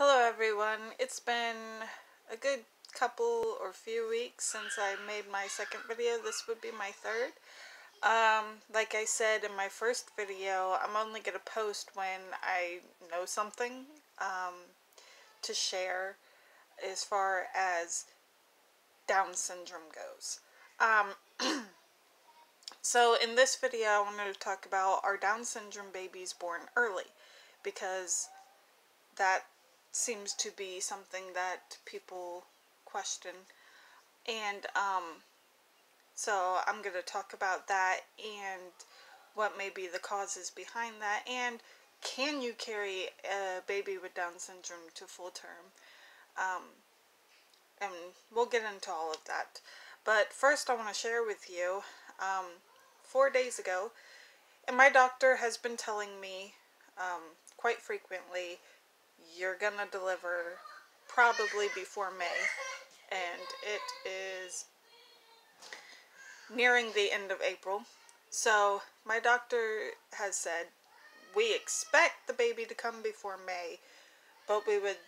Hello everyone, it's been a good couple or few weeks since I made my second video. This would be my third. Like I said in my first video, I'm only going to post when I know something to share as far as Down syndrome goes. So in this video I wanted to talk about are Down syndrome babies born early, because that seems to be something that people question. And so I'm going to talk about that and what may be the causes behind that, and can you carry a baby with Down syndrome to full term? And we'll get into all of that. But first I want to share with you 4 days ago, and my doctor has been telling me quite frequently, you're gonna deliver probably before May, and it is nearing the end of April. So my doctor has said we expect the baby to come before May, but we would,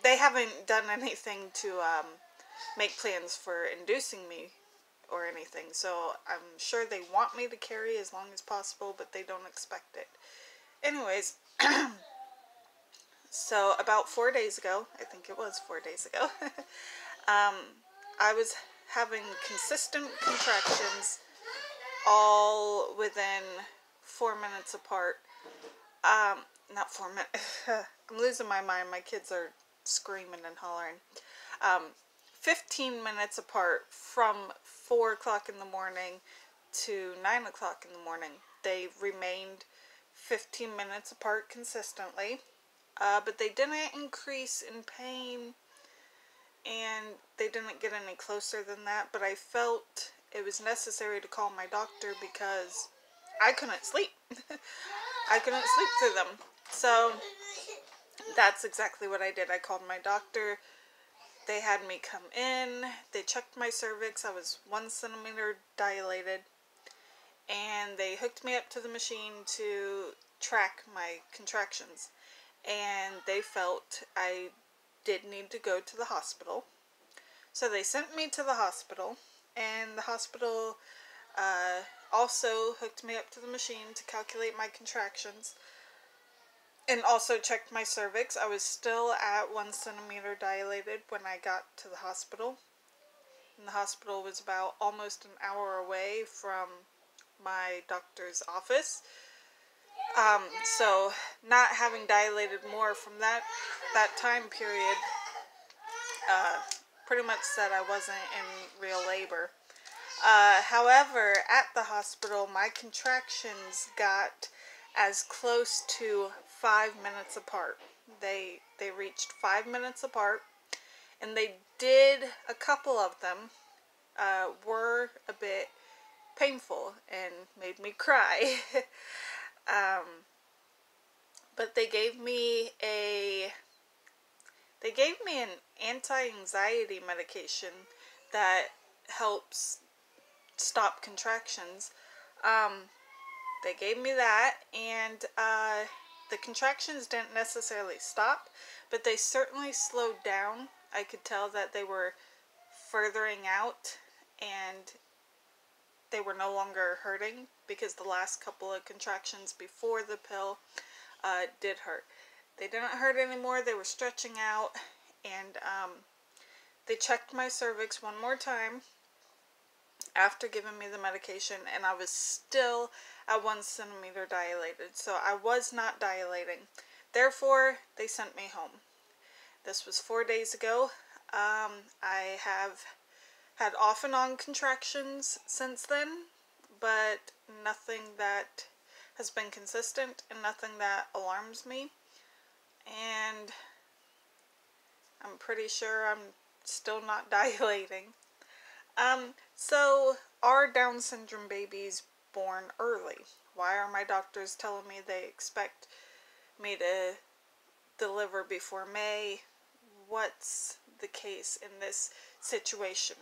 they haven't done anything to make plans for inducing me or anything, so I'm sure they want me to carry as long as possible, but they don't expect it. Anyways, so about 4 days ago, I think it was 4 days ago, I was having consistent contractions all within 4 minutes apart. Not 4 minutes. I'm losing my mind. My kids are screaming and hollering. 15 minutes apart from 4 o'clock in the morning to 9 o'clock in the morning. They remained 15 minutes apart consistently, but they didn't increase in pain, and they didn't get any closer than that, but I felt it was necessary to call my doctor because I couldn't sleep. I couldn't sleep through them. So that's exactly what I did. I called my doctor. They had me come in. They checked my cervix. I was 1 centimeter dilated. And they hooked me up to the machine to track my contractions. And they felt I did need to go to the hospital. So they sent me to the hospital. And the hospital also hooked me up to the machine to calculate my contractions. And also checked my cervix. I was still at 1 centimeter dilated when I got to the hospital. And the hospital was about almost an hour away from my doctor's office. So not having dilated more from that time period pretty much said I wasn't in real labor. However, at the hospital, my contractions got as close to 5 minutes apart. They reached 5 minutes apart, and they did, a couple of them were a bit painful and made me cry. But they gave me an anti-anxiety medication that helps stop contractions. They gave me that, and the contractions didn't necessarily stop, but they certainly slowed down. I could tell that they were furthering out, and they were no longer hurting, because the last couple of contractions before the pill did hurt. They didn't hurt anymore. They were stretching out, and they checked my cervix one more time after giving me the medication, and I was still at 1 centimeter dilated, so I was not dilating. Therefore, they sent me home. This was 4 days ago. I have had off and on contractions since then, but nothing that has been consistent and nothing that alarms me. And I'm pretty sure I'm still not dilating. So are Down syndrome babies born early? Why are my doctors telling me they expect me to deliver before May? What's the case in this situation?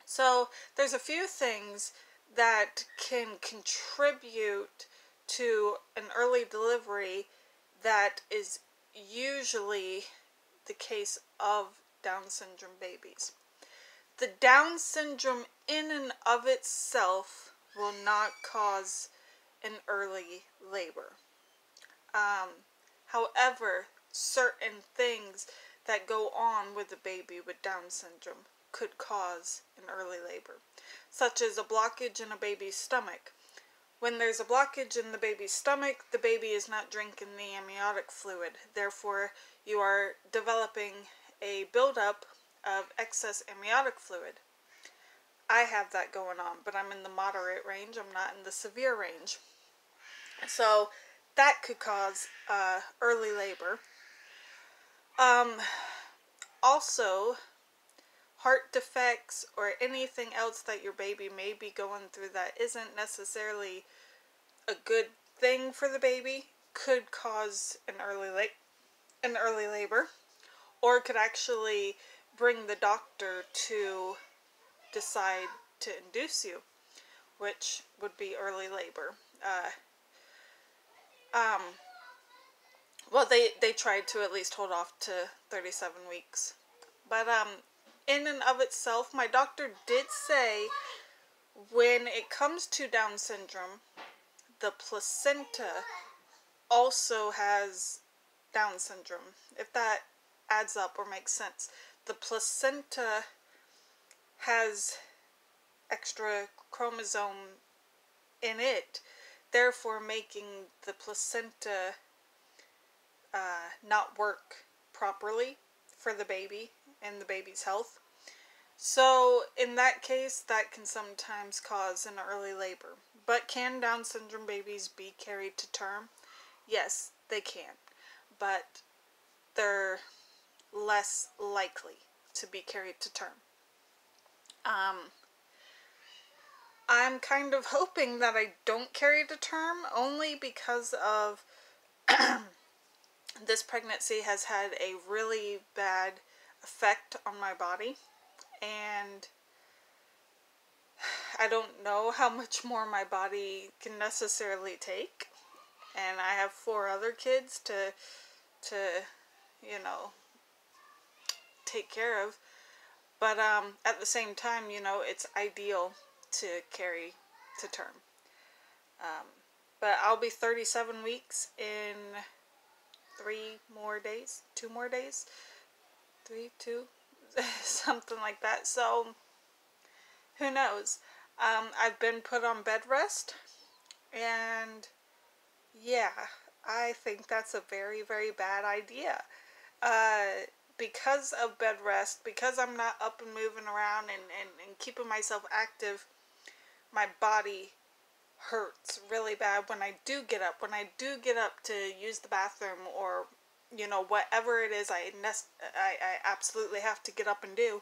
So there's a few things that can contribute to an early delivery that is usually the case of Down syndrome babies. The Down syndrome in and of itself will not cause an early labor. However, certain things that go on with a baby with Down syndrome could cause an early labor, such as a blockage in a baby's stomach. When there's a blockage in the baby's stomach, the baby is not drinking the amniotic fluid. Therefore, you are developing a buildup of excess amniotic fluid. I have that going on, but I'm in the moderate range. I'm not in the severe range. So that could cause early labor. Also, heart defects or anything else that your baby may be going through that isn't necessarily a good thing for the baby could cause an early labor, or could actually bring the doctor to decide to induce you, which would be early labor. Well, they tried to at least hold off to 37 weeks. But in and of itself, my doctor did say when it comes to Down syndrome, the placenta also has Down syndrome, if that adds up or makes sense. The placenta has extra chromosome in it, therefore making the placenta not work properly for the baby and the baby's health. So in that case, that can sometimes cause an early labor. But can Down syndrome babies be carried to term? Yes, they can. But they're less likely to be carried to term. I'm kind of hoping that I don't carry to term, only because of this pregnancy has had a really bad effect on my body, and I don't know how much more my body can necessarily take, and I have 4 other kids to you know, take care of. But at the same time, you know, it's ideal to carry to term. But I'll be 37 weeks in 3 more days, 2 more days, 3, 2, something like that. So who knows? I've been put on bed rest, and yeah, I think that's a very, very bad idea. Because of bed rest, because I'm not up and moving around and keeping myself active, my body hurts really bad when I do get up. When I do get up to use the bathroom, or, you know, whatever it is I absolutely have to get up and do,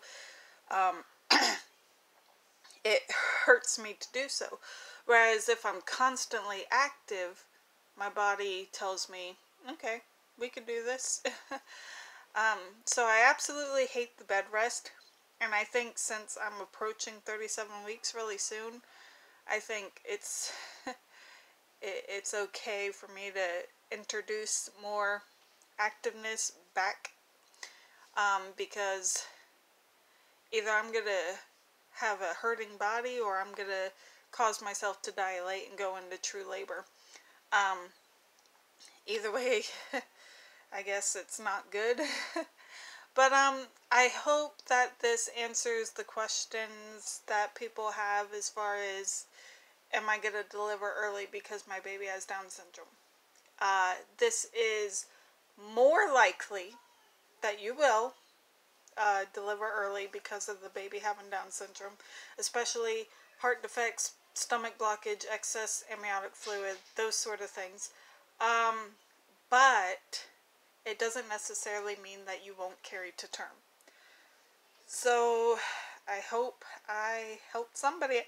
it hurts me to do so. Whereas if I'm constantly active, my body tells me, okay, we can do this. So I absolutely hate the bed rest, and I think since I'm approaching 37 weeks really soon, I think it's it's okay for me to introduce more activeness back, because either I'm gonna have a hurting body, or I'm gonna cause myself to dilate and go into true labor. Either way, I guess it's not good. But I hope that this answers the questions that people have as far as, am I going to deliver early because my baby has Down syndrome? This is more likely that you will deliver early because of the baby having Down syndrome, especially heart defects, stomach blockage, excess amniotic fluid, those sort of things. But it doesn't necessarily mean that you won't carry to term. So I hope I helped somebody